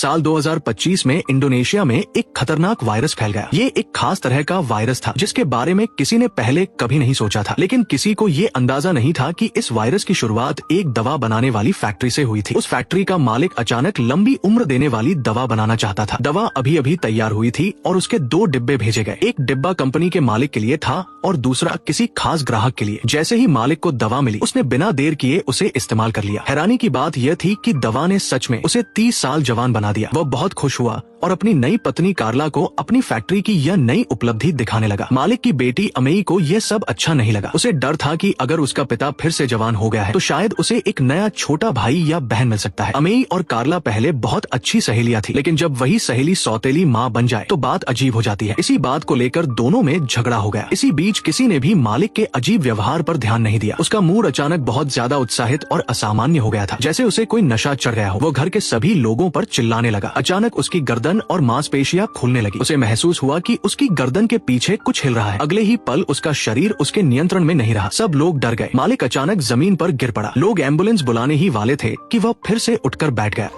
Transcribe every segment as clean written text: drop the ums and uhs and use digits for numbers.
साल 2025 में इंडोनेशिया में एक खतरनाक वायरस फैल गया। ये एक खास तरह का वायरस था जिसके बारे में किसी ने पहले कभी नहीं सोचा था, लेकिन किसी को ये अंदाजा नहीं था कि इस वायरस की शुरुआत एक दवा बनाने वाली फैक्ट्री से हुई थी। उस फैक्ट्री का मालिक अचानक लंबी उम्र देने वाली दवा बनाना चाहता था। दवा अभी अभी तैयार हुई थी और उसके 2 डिब्बे भेजे गए। एक डिब्बा कंपनी के मालिक के लिए था और दूसरा किसी खास ग्राहक के लिए। जैसे ही मालिक को दवा मिली, उसने बिना देर किए उसे इस्तेमाल कर लिया। हैरानी की बात यह थी कि दवा ने सच में उसे 30 साल जवान बना दिया। वह बहुत खुश हुआ और अपनी नई पत्नी कार्ला को अपनी फैक्ट्री की यह नई उपलब्धि दिखाने लगा। मालिक की बेटी अमेई को यह सब अच्छा नहीं लगा। उसे डर था कि अगर उसका पिता फिर से जवान हो गया है तो शायद उसे एक नया छोटा भाई या बहन मिल सकता है। अमेई और कार्ला पहले बहुत अच्छी सहेलियां थी, लेकिन जब वही सहेली सौतेली माँ बन जाए तो बात अजीब हो जाती है। इसी बात को लेकर दोनों में झगड़ा हो गया। इसी बीच किसी ने भी मालिक के अजीब व्यवहार पर ध्यान नहीं दिया। उसका मूड अचानक बहुत ज्यादा उत्साहित और असामान्य हो गया था, जैसे उसे कोई नशा चढ़ गया हो। वो घर के सभी लोगों पर चिल्लाने लगा। अचानक उसकी गर्दन और मांसपेशियां खुलने लगी। उसे महसूस हुआ कि उसकी गर्दन के पीछे कुछ हिल रहा है। अगले ही पल उसका शरीर उसके नियंत्रण में नहीं रहा। सब लोग डर गए। मालिक अचानक जमीन पर गिर पड़ा। लोग एम्बुलेंस बुलाने ही वाले थे कि वह फिर से उठकर बैठ गया।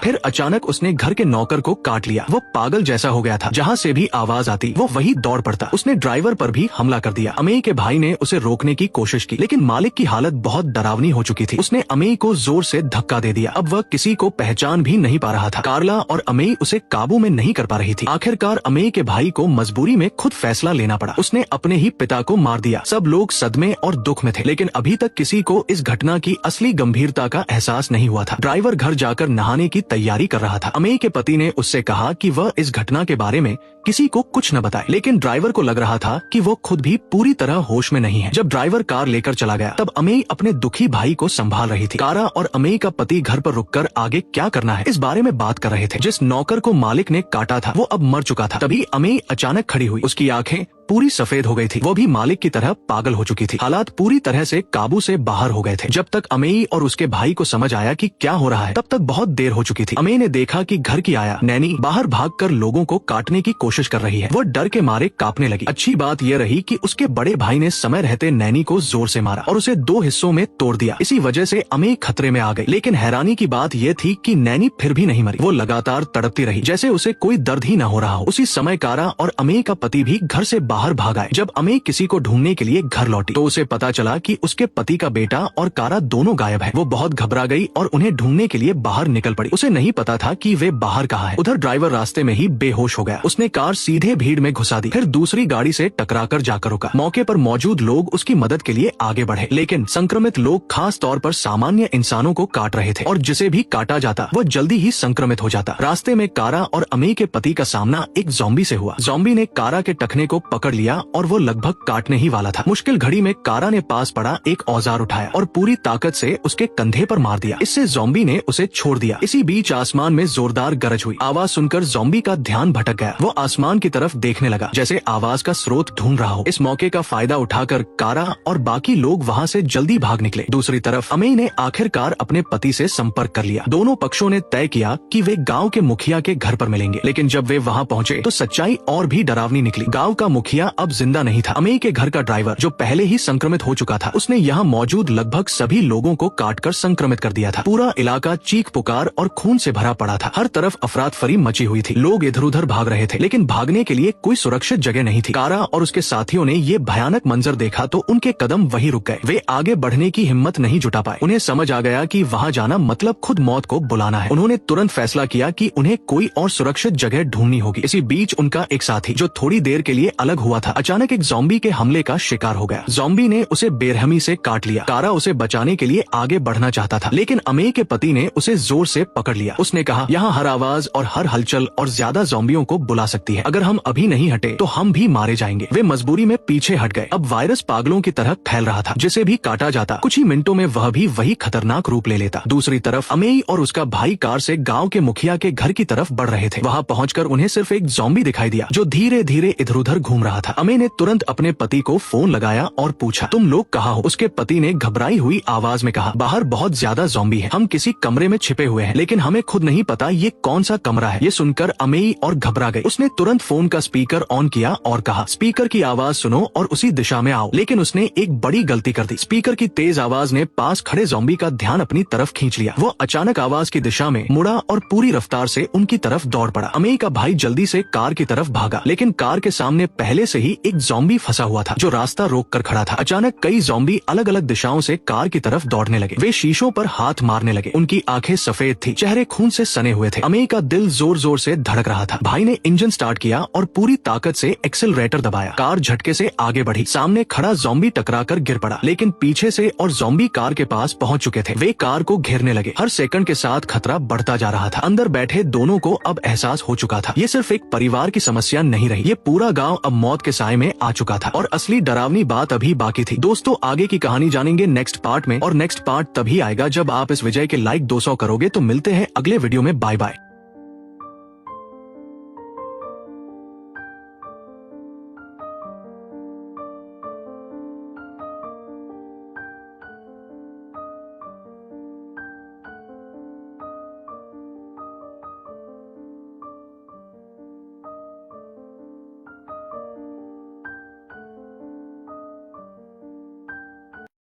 फिर अचानक उसने घर के नौकर को काट लिया। वो पागल जैसा हो गया था। जहाँ से भी आवाज आती वो वही दौड़ पड़ता। उसने ड्राइवर पर भी हमला कर दिया। अमेई के भाई ने उसे रोकने की कोशिश की, लेकिन मालिक की हालत बहुत डरावनी हो चुकी थी। उसने अमेई को जोर से धक्का दे दिया। अब वह किसी को पहचान भी नहीं पा रहा था। कार्ला और अमेई उसे काबू में नहीं कर पा रही थी। आखिरकार अमेई के भाई को मजबूरी में खुद फैसला लेना पड़ा। उसने अपने ही पिता को मार दिया। सब लोग सदमे और दुख में थे, लेकिन अभी तक किसी को इस घटना की असली गंभीरता का एहसास नहीं हुआ था। ड्राइवर घर जाकर नहाने की तैयारी कर रहा था। अमेई के पति ने उससे कहा कि वह इस घटना के बारे में किसी को कुछ न बताए, लेकिन ड्राइवर को लग रहा था कि वो खुद भी पूरी तरह होश में नहीं है। जब ड्राइवर कार लेकर चला गया तब अमेई अपने दुखी भाई को संभाल रही थी। कारा और अमेई का पति घर पर रुककर आगे क्या करना है इस बारे में बात कर रहे थे। जिस नौकर को मालिक ने काटा था वो अब मर चुका था। तभी अमेई अचानक खड़ी हुई। उसकी आंखें पूरी सफेद हो गई थी। वो भी मालिक की तरह पागल हो चुकी थी। हालात पूरी तरह से काबू से बाहर हो गए थे। जब तक अमेई और उसके भाई को समझ आया कि क्या हो रहा है तब तक बहुत देर हो चुकी थी। अमेई ने देखा कि घर की आया नैनी बाहर भागकर लोगों को काटने की कोशिश कर रही है। वो डर के मारे कांपने लगी। अच्छी बात यह रही कि उसके बड़े भाई ने समय रहते नैनी को जोर से मारा और उसे 2 हिस्सों में तोड़ दिया। इसी वजह से अमेई खतरे में आ गई। लेकिन हैरानी की बात यह थी कि नैनी फिर भी नहीं मरी। वो लगातार तड़पती रही जैसे उसे कोई दर्द ही न हो रहा हो। उसी समय कारा और अमेई का पति भी घर से बाहर भाग आए। जब अमेई किसी को ढूंढने के लिए घर लौटी तो उसे पता चला कि उसके पति का बेटा और कारा दोनों गायब है। वो बहुत घबरा गई और उन्हें ढूंढने के लिए बाहर निकल पड़ी। उसे नहीं पता था कि वे बाहर कहाँ है। उधर ड्राइवर रास्ते में ही बेहोश हो गया। उसने कार सीधे भीड़ में घुसा दी, फिर दूसरी गाड़ी से टकराकर जाकर रुका। मौके पर मौजूद लोग उसकी मदद के लिए आगे बढ़े, लेकिन संक्रमित लोग खास तौर पर सामान्य इंसानों को काट रहे थे और जिसे भी काटा जाता वो जल्दी ही संक्रमित हो जाता। रास्ते में कारा और अमेई के पति का सामना एक ज़ॉम्बी से हुआ। ज़ॉम्बी ने कारा के टखने को पकड़ लिया और वो लगभग काटने ही वाला था। मुश्किल घड़ी में कारा ने पास पड़ा एक औजार उठाया और पूरी ताकत से उसके कंधे पर मार दिया। इससे ज़ॉम्बी ने उसे छोड़ दिया। इसी बीच आसमान में जोरदार गरज हुई। आवाज सुनकर ज़ॉम्बी का ध्यान भटक गया। वो आसमान की तरफ देखने लगा जैसे आवाज का स्रोत ढूंढ रहा हो। इस मौके का फायदा उठाकर कारा और बाकी लोग वहाँ से जल्दी भाग निकले। दूसरी तरफ अमेई ने आखिरकार अपने पति से संपर्क कर लिया। दोनों पक्षों ने तय किया कि वे गाँव के मुखिया के घर पर मिलेंगे, लेकिन जब वे वहाँ पहुँचे तो सच्चाई और भी डरावनी निकली। गाँव का मुखिया अब जिंदा नहीं था। अमेई के घर का ड्राइवर जो पहले ही संक्रमित हो चुका था, उसने यहाँ मौजूद लगभग सभी लोगों को काटकर संक्रमित कर दिया था। पूरा इलाका चीख पुकार और खून से भरा पड़ा था। हर तरफ अफरा तफरी मची हुई थी। लोग इधर उधर भाग रहे थे, लेकिन भागने के लिए कोई सुरक्षित जगह नहीं थी। कारा और उसके साथियों ने ये भयानक मंजर देखा तो उनके कदम वहीं रुक गए। वे आगे बढ़ने की हिम्मत नहीं जुटा पाए। उन्हें समझ आ गया कि वहाँ जाना मतलब खुद मौत को बुलाना है। उन्होंने तुरंत फैसला किया कि उन्हें कोई और सुरक्षित जगह ढूंढनी होगी। इसी बीच उनका एक साथी जो थोड़ी देर के लिए अलग हुआ था, अचानक एक ज़ॉम्बी के हमले का शिकार हो गया। ज़ॉम्बी ने उसे बेरहमी से काट लिया। कारा उसे बचाने के लिए आगे बढ़ना चाहता था, लेकिन अमेई के पति ने उसे जोर से पकड़ लिया। उसने कहा, यहाँ हर आवाज और हर हलचल और ज्यादा ज़ॉम्बियों को बुला सकती है। अगर हम अभी नहीं हटे तो हम भी मारे जाएंगे। वे मजबूरी में पीछे हट गए। अब वायरस पागलों की तरह फैल रहा था। जिसे भी काटा जाता कुछ ही मिनटों में वह भी वही खतरनाक रूप ले लेता। दूसरी तरफ अमेई और उसका भाई कार से गाँव के मुखिया के घर की तरफ बढ़ रहे थे। वहाँ पहुँचकर उन्हें सिर्फ एक ज़ॉम्बी दिखाई दिया जो धीरे धीरे इधर उधर घूम रहा था। रहा था। अमे ने तुरंत अपने पति को फोन लगाया और पूछा, तुम लोग कहाँ हो? उसके पति ने घबराई हुई आवाज में कहा, बाहर बहुत ज्यादा ज़ॉम्बी हैं। हम किसी कमरे में छिपे हुए हैं, लेकिन हमें खुद नहीं पता ये कौन सा कमरा है। ये सुनकर अमेई और घबरा गई। उसने तुरंत फोन का स्पीकर ऑन किया और कहा, स्पीकर की आवाज सुनो और उसी दिशा में आओ। लेकिन उसने एक बड़ी गलती कर दी। स्पीकर की तेज आवाज ने पास खड़े ज़ॉम्बी का ध्यान अपनी तरफ खींच लिया। वो अचानक आवाज की दिशा में मुड़ा और पूरी रफ्तार से उनकी तरफ दौड़ पड़ा। अमेई का भाई जल्दी से कार की तरफ भागा, लेकिन कार के सामने पहले से ही एक ज़ॉम्बी फंसा हुआ था जो रास्ता रोक कर खड़ा था। अचानक कई ज़ॉम्बी अलग अलग दिशाओं से कार की तरफ दौड़ने लगे। वे शीशों पर हाथ मारने लगे। उनकी आंखें सफेद थी, चेहरे खून से सने हुए थे। अमेई का दिल जोर जोर से धड़क रहा था। भाई ने इंजन स्टार्ट किया और पूरी ताकत से एक्सेलरेटर दबाया। कार झटके से आगे बढ़ी। सामने खड़ा ज़ॉम्बी टकराकर गिर पड़ा, लेकिन पीछे से और ज़ॉम्बी कार के पास पहुंच चुके थे। वे कार को घेरने लगे। हर सेकंड के साथ खतरा बढ़ता जा रहा था। अंदर बैठे दोनों को अब एहसास हो चुका था, ये सिर्फ एक परिवार की समस्या नहीं रही, ये पूरा गांव अब मौत के साए में आ चुका था। और असली डरावनी बात अभी बाकी थी। दोस्तों, आगे की कहानी जानेंगे नेक्स्ट पार्ट में, और नेक्स्ट पार्ट तभी आएगा जब आप इस विजय के लाइक 200 करोगे। तो मिलते हैं अगले वीडियो में। Bye bye.